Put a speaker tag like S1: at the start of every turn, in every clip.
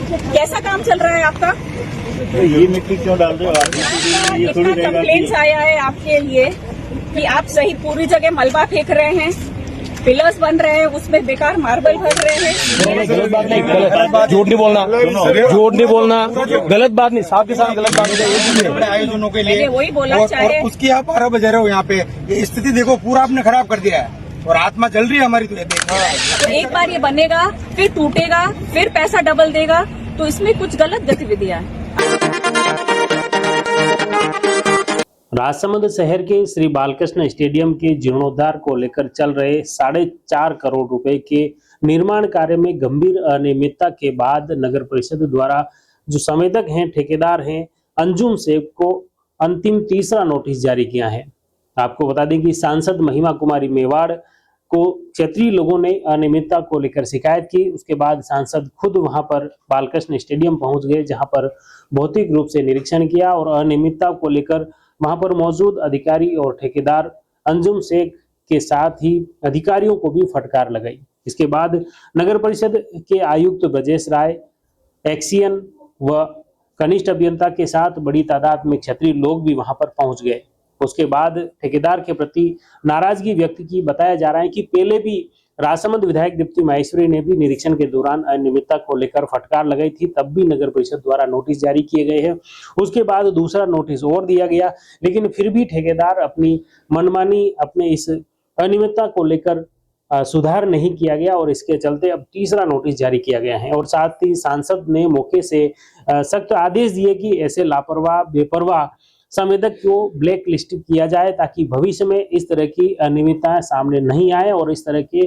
S1: कैसा काम चल रहा है आपका?
S2: तो ये मिट्टी क्यों डाल रहे हो आप? ये थोड़ी
S1: इतना कंप्लेंट्स आया है आपके लिए कि आप सही पूरी जगह मलबा फेंक रहे हैं, पिलर्स बन रहे हैं, उसमें बेकार मार्बल भर रहे हैं।
S3: गलत बात नहीं, गलत झूठ नहीं बोलना, झूठ नहीं बोलना, गलत बात नहीं, साफ के साथ गलत बात नहीं।
S4: बड़े आयोजनों के लिए
S1: वही बोला, चाहे
S4: और उसकी आप 12 बजे रहे हो यहाँ पे, ये स्थिति देखो पूरा आपने खराब कर दिया है और आत्मा जल रही है हमारी। तो ये देखो,
S1: तो एक बार ये बनेगा, फिर टूटेगा, फिर पैसा डबल देगा, तो इसमें कुछ गलत गतिविधियां हैं।
S5: राजसमंद शहर के श्री बालकृष्ण स्टेडियम के जीर्णोद्धार को लेकर चल रहे 4.5 करोड़ रुपए के निर्माण कार्य में गंभीर अनियमितता के बाद नगर परिषद द्वारा जो संवेदक हैं, ठेकेदार हैं, अंजुम शेख को अंतिम तीसरा नोटिस जारी किया है। आपको बता दें कि सांसद महिमा कुमारी मेवाड़ को क्षेत्रीय लोगों ने अनियमितता को लेकर शिकायत की। उसके बाद सांसद खुद वहां पर बालकृष्ण स्टेडियम पहुंच गए, जहां पर भौतिक रूप से निरीक्षण किया और अनियमितता को लेकर वहां पर मौजूद अधिकारी और ठेकेदार अंजुम शेख के साथ ही अधिकारियों को भी फटकार लगाई। इसके बाद नगर परिषद के आयुक्त ब्रजेश राय, एक्सियन व कनिष्ठ अभियंता के साथ बड़ी तादाद में क्षेत्रीय लोग भी वहां पर पहुंच गए। उसके बाद ठेकेदार के प्रति नाराजगी व्यक्त की। बताया जा रहा है कि पहले भी राजसमंद विधायक दीप्ति माहेश्वरी ने भी निरीक्षण के दौरान अनियमितता को लेकर फटकार लगाई थी, तब भी नगर परिषद द्वारा नोटिस जारी किए गए हैं। उसके बाद दूसरा नोटिस और दिया गया, लेकिन फिर भी ठेकेदार अपनी मनमानी, अपने इस अनियमितता को लेकर सुधार नहीं किया गया और इसके चलते अब तीसरा नोटिस जारी किया गया है। और साथ ही सांसद ने मौके से सख्त आदेश दिए कि ऐसे लापरवाह, बेपरवाह संवेदक को ब्लैक लिस्ट किया जाए, ताकि भविष्य में इस तरह की अनियमितताएं सामने नहीं आए और इस तरह के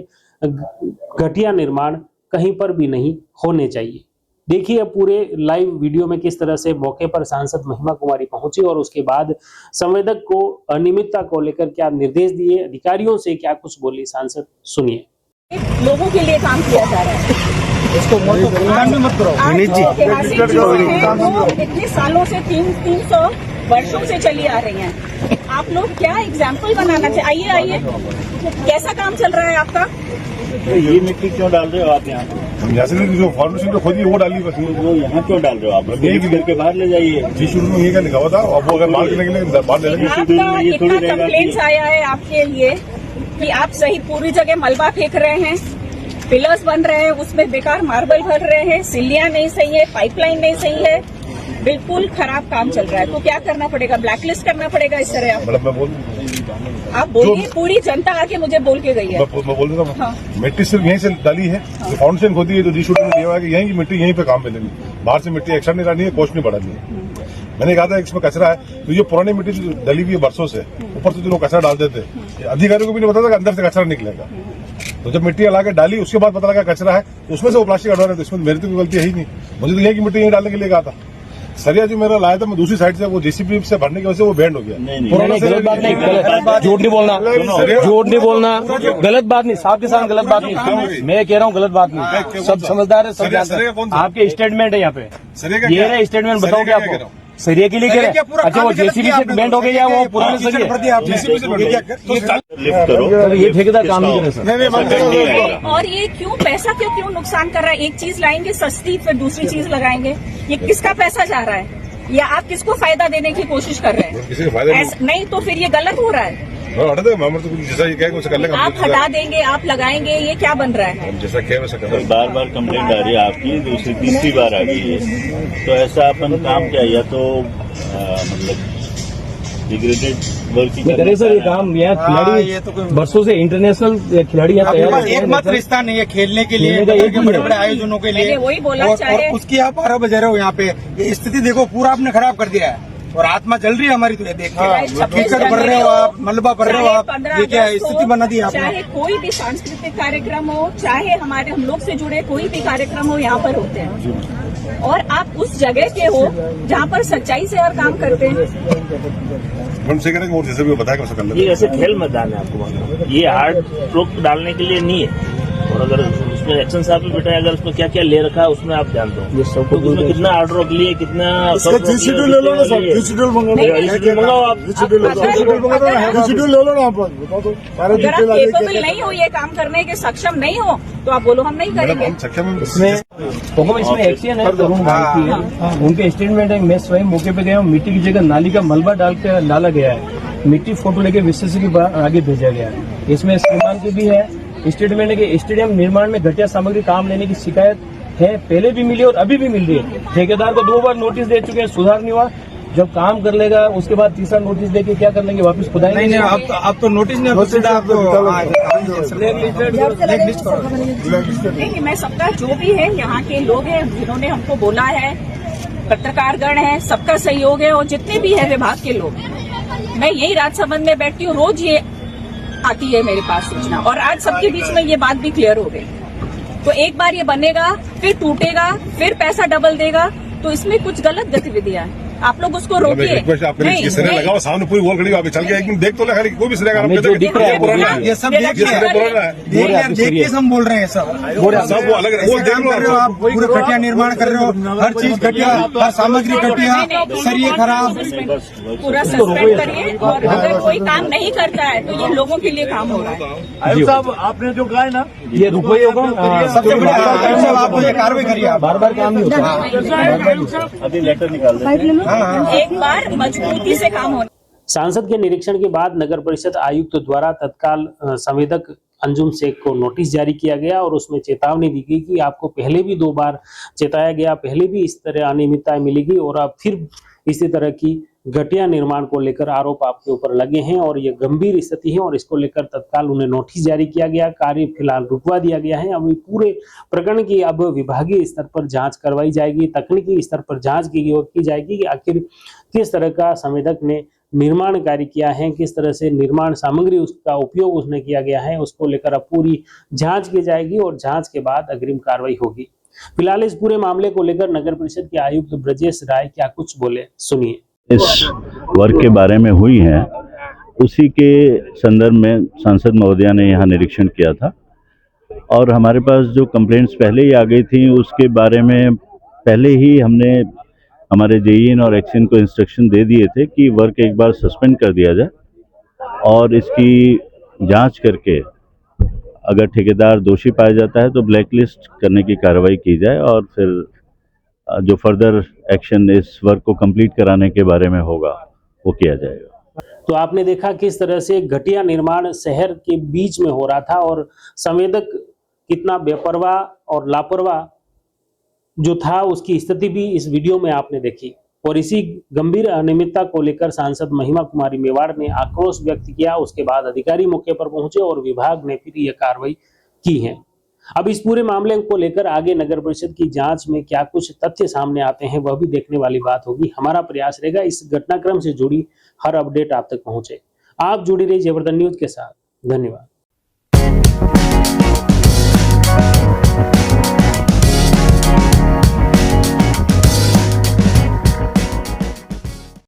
S5: घटिया निर्माण कहीं पर भी नहीं होने चाहिए। देखिए पूरे लाइव वीडियो में किस तरह से मौके पर सांसद महिमा कुमारी पहुंची और उसके बाद संवेदक को अनियमितता को लेकर क्या निर्देश दिए, अधिकारियों से क्या कुछ बोली सांसद, सुनिए।
S1: लोगों के लिए काम किया जा रहा है।
S4: इसको मत करो।
S1: ऐतिहासिक चीजें हैं वो इतने सालों से 300 वर्षों से चली आ रही हैं। आप लोग क्या एग्जाम्पल बनाना चाहिए? आइए, कैसा काम चल रहा है आपका?
S2: तो ये मिट्टी क्यों डाल रहे हो आप यहाँ?
S6: हम यहाँ से जो फॉर्मेशन तो खोदी वो डाली बस।
S2: वो यहाँ क्यों डाल रहे हो आप? घर के बाहर ले जाइए।
S6: जी शुरू में ये क्या लिखा हुआ था, अब वो अगर माल करने के लिए बाहर ले लेंगे।
S1: आपका इतना कंप्लेंट्स आया है आपके लिए कि आप सही पूरी जगह मलबा फेंक रहे हैं, पिलर्स बन रहे हैं, उसमें बेकार मार्बल भर रहे हैं, सिल्लियां नहीं सही है, पाइपलाइन नहीं सही है, बिल्कुल खराब काम चल रहा है। तो क्या करना पड़ेगा? ब्लैकलिस्ट करना पड़ेगा इस तरह? आप बोलिए, पूरी जनता आके मुझे बोल के गई है।
S6: मैं बोल देता हूँ।
S1: हाँ।
S6: मिट्टी सिर्फ यहीं से डाली है, फाउंडेशन खोदी है, तो जी शुरू में दिया हुआ है कि यहीं की मिट्टी यहीं पे काम मिलेगी, बाहर से मिट्टी एक्स्ट्रा नहीं डालनी है, कॉस्ट नहीं बढ़ानी है। मैंने कहा था इसमें कचरा है, तो ये पुरानी मिट्टी जो डली हुई है बरसों से, ऊपर से जो लोग कचरा डाल देते, अधिकारियों को भी नहीं पता था कि अंदर से कचरा निकलेगा। तो जब मिट्टी ला के डाली उसके बाद पता लगा कचरा है, तो उसमें से वो प्लास्टिक हटवा रहे थे। इसमें मेरी तो कोई गलती है ही नहीं, मुझे तो यहीं की मिट्टी यहीं डालने के लिए कहा था। सरिया जो मेरा लाया था मैं दूसरी साइड से, वो जेसीबी से भरने की वजह से वो बैंड हो गया।
S3: गलत बात नहीं, झूठ नहीं बोलना, झूठ नहीं बोलना, गलत बात नहीं, साफ के साथ गलत बात नहीं। मैं कह रहा हूँ गलत बात नहीं, सब समझदार है, सब जानते हैं। आपके स्टेटमेंट है यहाँ पे, ये है स्टेटमेंट, बताओगे आपको सरिया के लिए कह रहे हैं? अच्छा, वो जेसीबी से बेंड हो गई या वो पुराने सरिया? ये ठेकेदार काम नहीं करे सर।
S1: और ये क्यों पैसा क्यों नुकसान कर रहा है? एक चीज लाएंगे सस्ती, फिर दूसरी चीज लगाएंगे, ये किसका पैसा जा रहा है? या आप किसको फायदा देने की कोशिश कर रहे हैं? नहीं तो फिर ये गलत हो रहा है। आप हटा देंगे, आप लगाएंगे, ये क्या बन रहा है?
S6: जैसा क्या वैसा कर,
S2: बार बार कंप्लेंट आ रही है आपकी, दूसरी तीसरी बार आ गई है। तो ऐसा अपन काम क्या, या तो मतलब डिग्रेडेड वर्क ही
S3: करे सर ये काम। यहाँ खिलाड़ी बरसों से इंटरनेशनल खिलाड़ी यहाँ तैयार
S4: एकमात्र स्थान है ये खेलने के लिए, बड़े बड़े आयोजनों के लिए।
S1: वही बोला,
S4: और उसकी आप 12 बजे रहे हो यहाँ पे, ये स्थिति देखो पूरा आपने खराब कर दिया है और आत्मा जल रही है हमारी। तो ये देखिए, कीचड़ भर रहे हो आप, मलबा भर रहे हो आप, ये क्या स्थिति बना दी आपने?
S1: चाहे कोई भी सांस्कृतिक कार्यक्रम हो, चाहे हमारे हम लोग से जुड़े कोई भी कार्यक्रम हो, यहाँ पर होते हैं और आप उस जगह के हो जहाँ पर सच्चाई से हर काम करते हैं।
S6: जैसे भी बताया कैसा कर लेते।
S2: ये ऐसे खेल मैदान है, आपको ये हार्ड स्ट्रोक डालने के लिए नहीं है। और अगर
S7: उसमें एक्शन साहब भी बैठा है, अगर उसमें क्या क्या ले रखा है उसमें आप जानते हो
S3: ये सब
S7: तो उसमें कितना ऑर्डर रोक लिए, कितना
S6: शेड्यूल ले लो ना सर, शेड्यूल
S7: मंगाओ आप।
S6: शेड्यूल ले लो ना आप, बता दो सारे
S1: अगर आप
S6: डिटेल आ जाए
S1: केपेबल नहीं हो ये काम करने के, सक्षम नहीं हो, तो आप बोलो हम नहीं करेंगे।
S6: हम सक्षम
S3: इसमें इसमें एक्शन है तरुण भारती है, उनके स्टेटमेंट है। मैं स्वयं मौके पे गया हूँ, मिट्टी की जगह नाली का मलबा डाला गया है, मिट्टी फोटो लेके विशेषज्ञ के आगे भेजा गया है। इसमें श्रीमान की भी है स्टेटमेंट है कि स्टेडियम निर्माण में घटिया सामग्री काम लेने की शिकायत है, पहले भी मिली और अभी भी मिल रही है। ठेकेदार को 2 बार नोटिस दे चुके हैं, सुधार नहीं हुआ। जब काम कर लेगा उसके बाद तीसरा नोटिस देके क्या कर लेंगे, वापस खुदाएंगे।
S4: नहीं अब तो नोटिस नहीं,
S1: नहीं, मैं सबका जो भी है, यहाँ के लोग हैं जिन्होंने हमको बोला है, पत्रकारगण है, सबका सहयोग है, और जितने भी है विभाग के लोग, मैं यही राजसमंद में बैठती हूँ, रोज ये आती है मेरे पास सूचना, और आज सबके बीच में ये बात भी क्लियर हो गई। तो एक बार ये बनेगा, फिर टूटेगा, फिर पैसा डबल देगा, तो इसमें कुछ गलत गतिविधियां हैं, आप लोग उसको रोकिए।
S6: आपके सिरे लगा हुआ सामने पूरी वॉल खड़ी हुई, चल के एक मिनट देख तो लगा, कोई भी सिरे का
S3: जो दिख रहा है
S4: ये सब देख के हम बोल रहे हैं सब
S6: वो अलग वो देख
S4: कर रहे हो आप, पूरे घटिया निर्माण कर रहे हो, हर चीज घटिया, हर सामग्री घटिया, सरिये खराब।
S1: पूरा सस्पेंड करिए, और अगर कोई काम नहीं करता है तो ये लोगों के लिए काम हो रहा है।
S7: आयुक्त साहब आपने जो कहा है ना,
S3: ये रुपये होगा,
S4: सबसे बड़ी आप ये कार्रवाई करिए,
S3: बार बार काम नहीं होता।
S2: अभी लेटर निकाल दें।
S1: एक बार मजबूती से काम होना।
S5: सांसद के निरीक्षण के बाद नगर परिषद आयुक्त द्वारा तत्काल संवेदक अंजुम शेख को नोटिस जारी किया गया और उसमें चेतावनी दी गई कि आपको पहले भी 2 बार चेताया गया, पहले भी इस तरह अनियमितताएं मिलेगी और अब फिर इसी तरह की घटिया निर्माण को लेकर आरोप आपके ऊपर लगे हैं और ये गंभीर स्थिति है और इसको लेकर तत्काल उन्हें नोटिस जारी किया गया, कार्य फिलहाल रुकवा दिया गया है। अब पूरे प्रकरण की अब विभागीय स्तर पर जांच करवाई जाएगी, तकनीकी स्तर पर जांच की जाएगी कि आखिर किस तरह का संवेदक ने निर्माण कार्य किया है, किस तरह से निर्माण सामग्री उसका उपयोग उसने किया गया है, उसको लेकर अब पूरी जांच की जाएगी और जांच के बाद अग्रिम कार्रवाई होगी। फिलहाल इस पूरे मामले को लेकर नगर परिषद के आयुक्त ब्रजेश राय क्या कुछ बोले, सुनिए।
S2: इस वर्क के बारे में हुई हैं, उसी के संदर्भ में सांसद महोदया ने यहाँ निरीक्षण किया था और हमारे पास जो कंप्लेंट्स पहले ही आ गई थी उसके बारे में पहले ही हमने हमारे जेईएन और एक्सीएन को इंस्ट्रक्शन दे दिए थे कि वर्क एक बार सस्पेंड कर दिया जाए और इसकी जांच करके अगर ठेकेदार दोषी पाया जाता है तो ब्लैकलिस्ट करने की कार्रवाई की जाए और फिर जो फर्दर एक्शन इस वर्क को कंप्लीट कराने के बारे में होगा वो किया जाएगा।
S5: तो आपने देखा किस तरह से घटिया निर्माण शहर के बीच में हो रहा था और संवेदक कितना बेपरवाह और लापरवाह जो था उसकी स्थिति भी इस वीडियो में आपने देखी और इसी गंभीर अनियमितता को लेकर सांसद महिमा कुमारी मेवाड़ ने आक्रोश व्यक्त किया। उसके बाद अधिकारी मौके पर पहुंचे और विभाग ने फिर यह कार्रवाई की है। अब इस पूरे मामले को लेकर आगे नगर परिषद की जांच में क्या कुछ तथ्य सामने आते हैं वह भी देखने वाली बात होगी। हमारा प्रयास रहेगा इस घटनाक्रम से जुड़ी हर अपडेट आप तक पहुंचे। आप जुड़ी रहिए जयवर्धन न्यूज के साथ। धन्यवाद।